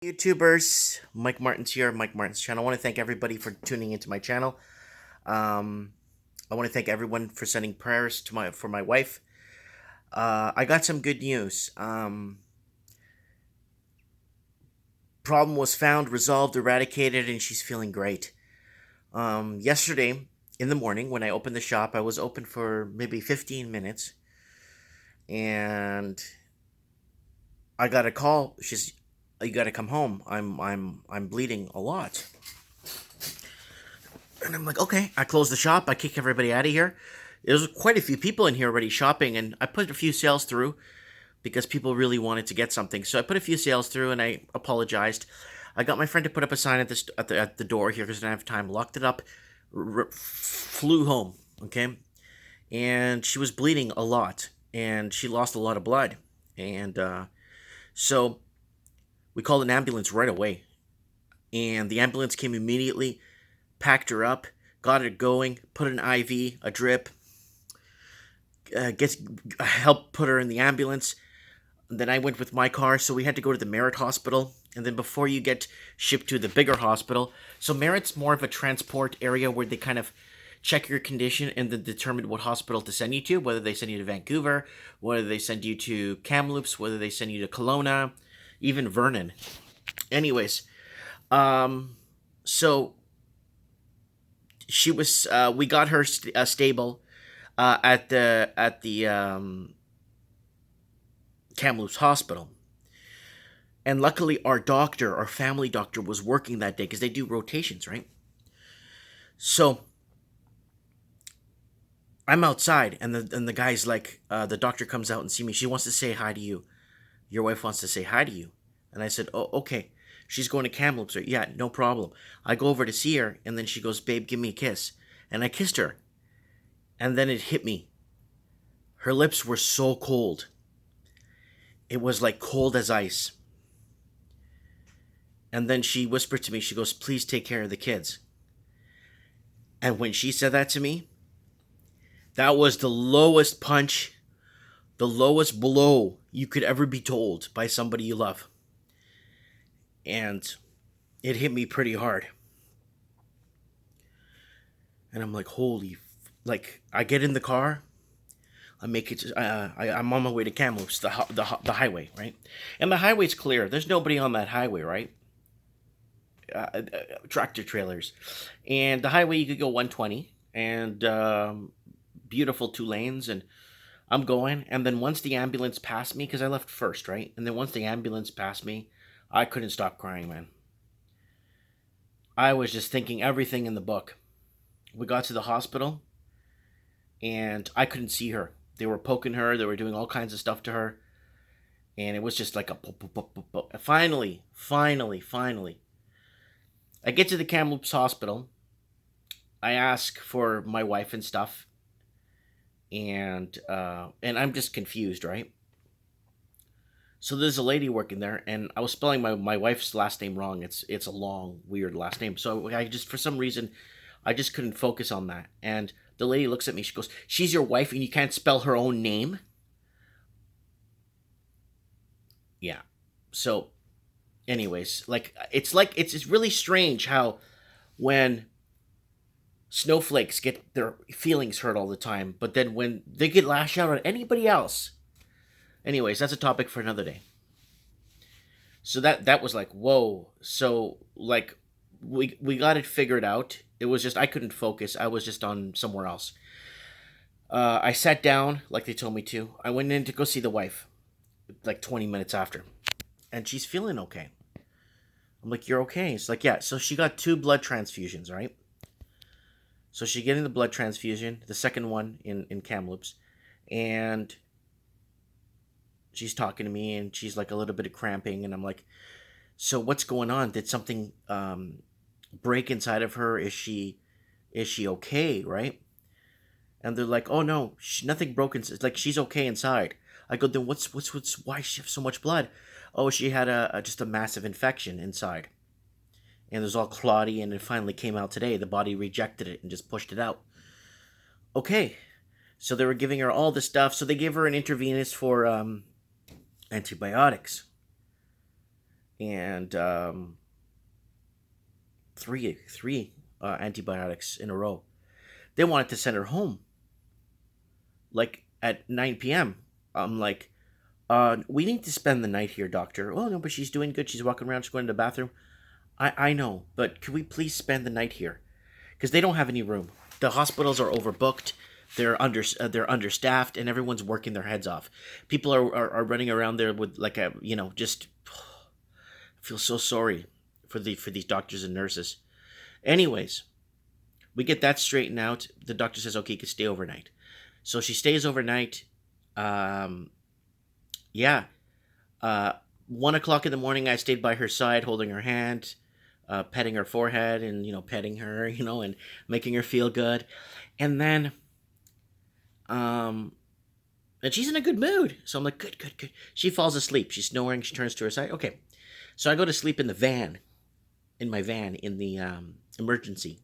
YouTubers, Mike Martin's here, Mike Martin's channel. I want to thank everybody for tuning into my channel. Um, I want to thank everyone for sending prayers to my wife. I got some good news. Problem was found, resolved, eradicated, and she's feeling great. Yesterday in the morning when I opened the shop, I was open for maybe 15 minutes, and I got a call. You got to come home. I'm bleeding a lot. And I'm like, okay. I close the shop. I kick everybody out of here. There's quite a few people in here already shopping, and I put a few sales through because people really wanted to get something. So I put a few sales through, and I apologized. I got my friend to put up a sign at the door here because I didn't have time. Locked it up, flew home. Okay, and she was bleeding a lot, and she lost a lot of blood, and so we called an ambulance right away, and the ambulance came immediately, packed her up, got her going, put an IV, a drip, gets help put her in the ambulance. And then I went with my car, so we had to go to the Merritt Hospital. And then before you get shipped to the bigger hospital, so Merritt's more of a transport area where they kind of check your condition and then determine what hospital to send you to, whether they send you to Vancouver, whether they send you to Kamloops, whether they send you to Kelowna, even Vernon. Anyways, so she was we got her stable at the Kamloops Hospital. And luckily, our family doctor, was working that day because they do rotations, right? So I'm outside, and the guy's like, the doctor comes out and see me. She wants to say hi to you. Your wife wants to say hi to you. And I said, oh, okay. She's going to Kamloops. Or, yeah, no problem. I go over to see her, and then she goes, babe, give me a kiss. And I kissed her. And then it hit me. Her lips were so cold. It was like cold as ice. And then she whispered to me, she goes, please take care of the kids. And when she said that to me, that was the lowest punch, the lowest blow you could ever be told by somebody you love. And it hit me pretty hard. And I'm like, like, I get in the car, I make it. I'm on my way to Kamloops, the highway, right? And the highway's clear. There's nobody on that highway, right? Tractor trailers, and the highway you could go 120, and beautiful two lanes, and I'm going. And then once the ambulance passed me, because I left first, right? And then once the ambulance passed me, I couldn't stop crying, man. I was just thinking everything in the book. We got to the hospital, and I couldn't see her. They were poking her. They were doing all kinds of stuff to her, and it was just like a finally, I get to the Kamloops Hospital. I ask for my wife and stuff, and I'm just confused, right? So there's a lady working there, and I was spelling my wife's last name wrong. It's a long, weird last name. So I just, for some reason, I just couldn't focus on that. And the lady looks at me. She goes, "She's your wife, and you can't spell her own name." Yeah. So, anyways, like it's really strange how when snowflakes get their feelings hurt all the time, but then when they get lash out on anybody else. Anyways, that's a topic for another day. So that was like, whoa. So like we got it figured out. It was just I couldn't focus. I was just on somewhere else. I sat down like they told me to. I went in to go see the wife like 20 minutes after, and she's feeling okay. I'm like, you're okay? It's like, yeah. So she got two blood transfusions, right? So she getting the blood transfusion, the second one in Kamloops, and she's talking to me, and she's like a little bit of cramping, and I'm like, so what's going on? Did something break inside of her? Is she okay? Right? And they're like, oh no, nothing broken. It's like she's okay inside. I go, then what's why does she have so much blood? Oh, she had just a massive infection inside, and it was all clotty, and it finally came out today. The body rejected it and just pushed it out. Okay, so they were giving her all this stuff. So they gave her an intravenous for antibiotics, and three antibiotics in a row. They wanted to send her home like at 9 p.m. I'm like, we need to spend the night here, doctor. Oh no, but she's doing good. She's walking around. She's going to the bathroom. I know, but can we please spend the night here? Because they don't have any room. The hospitals are overbooked. They're understaffed, and everyone's working their heads off. People are running around there with like a just I feel so sorry for these doctors and nurses. Anyways, we get that straightened out. The doctor says, okay, you can stay overnight. So she stays overnight. Um, yeah. 1 o'clock in the morning, I stayed by her side, holding her hand, petting her forehead, and petting her, and making her feel good. And then, um, and she's in a good mood. So I'm like, good, good, good. She falls asleep. She's snoring. She turns to her side. Okay. So I go to sleep in the van, in my van, in the emergency.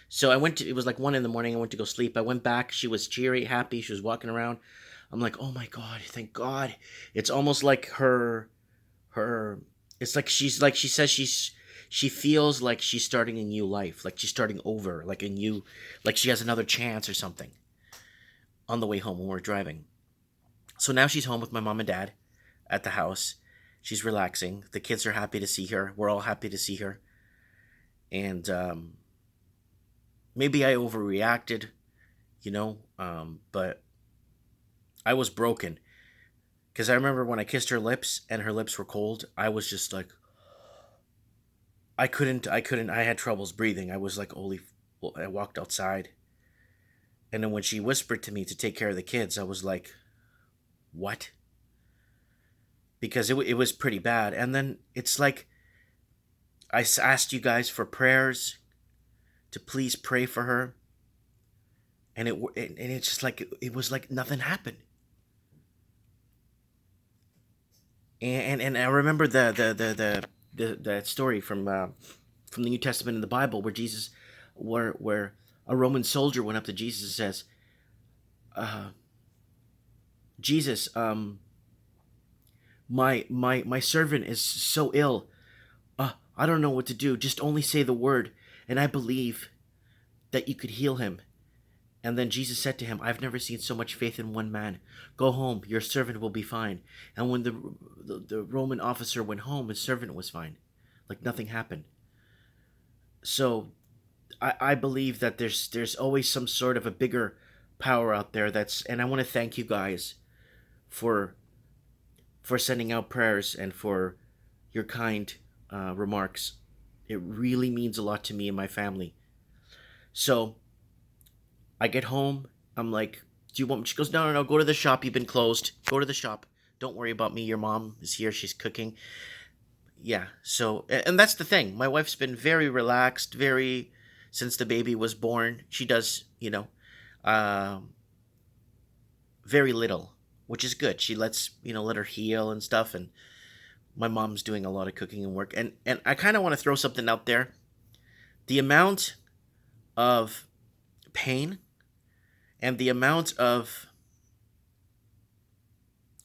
So it was like 1 in the morning. I went to go sleep. I went back. She was cheery, happy. She was walking around. I'm like, oh my God, thank God. It's almost like it's like she says she feels like she's starting a new life, like she's starting over, like she has another chance or something on the way home when we're driving. So now she's home with my mom and dad at the house. She's relaxing. The kids are happy to see her. We're all happy to see her. And maybe I overreacted, but I was broken because I remember when I kissed her lips and her lips were cold. I was just like, I couldn't. I had troubles breathing. I was like, holy. Well, I walked outside, and then when she whispered to me to take care of the kids, I was like, what? Because it was pretty bad. And then it's like asked you guys for prayers to please pray for her, and it's just like it was like nothing happened. And I remember that story from the New Testament in the Bible where where a Roman soldier went up to Jesus and says, Jesus, my servant is so ill. I don't know what to do. Just only say the word, and I believe that you could heal him. And then Jesus said to him, I've never seen so much faith in one man. Go home, your servant will be fine. And when the Roman officer went home, his servant was fine. Like nothing happened. So I believe that there's always some sort of a bigger power out there and I want to thank you guys for sending out prayers and for your kind remarks. It really means a lot to me and my family. So I get home. I'm like, do you want? She goes, no, no, no. Go to the shop. You've been closed. Go to the shop. Don't worry about me. Your mom is here. She's cooking. Yeah. So, and that's the thing. My wife's been very relaxed, since the baby was born. She does, uh, very little, which is good. She let her heal and stuff. And my mom's doing a lot of cooking and work. And I kind of want to throw something out there. The amount of pain and the amount of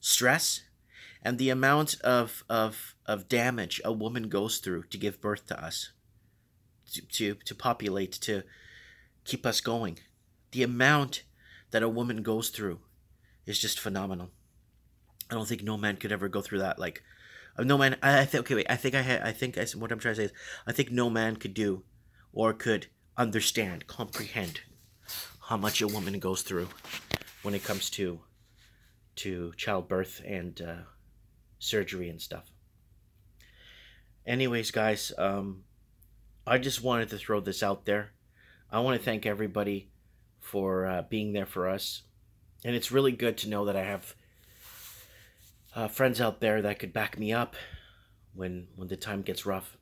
stress and the amount of damage a woman goes through to give birth to us, to populate, to keep us going. The amount that a woman goes through is just phenomenal. I don't think no man could ever go through that. Like, no man. I think. Okay, wait. What I'm trying to say is, I think no man could do, or could understand, comprehend how much a woman goes through when it comes to childbirth and surgery and stuff. Anyways, guys, I just wanted to throw this out there. I want to thank everybody for being there for us, and it's really good to know that I have friends out there that could back me up when the time gets rough.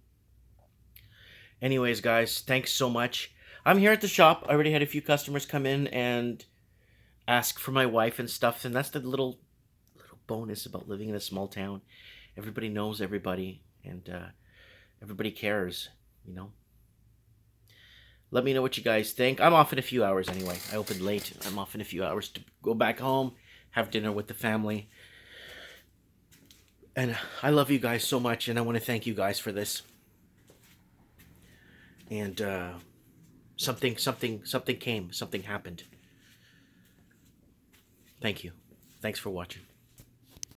Anyways, guys, thanks so much. I'm here at the shop. I already had a few customers come in and ask for my wife and stuff, and that's the little bonus about living in a small town. Everybody knows everybody, and everybody cares, Let me know what you guys think. I'm off in a few hours anyway. I opened late. I'm off in a few hours to go back home, have dinner with the family. And I love you guys so much, and I want to thank you guys for this. And something came, something happened. Thank you. Thanks for watching.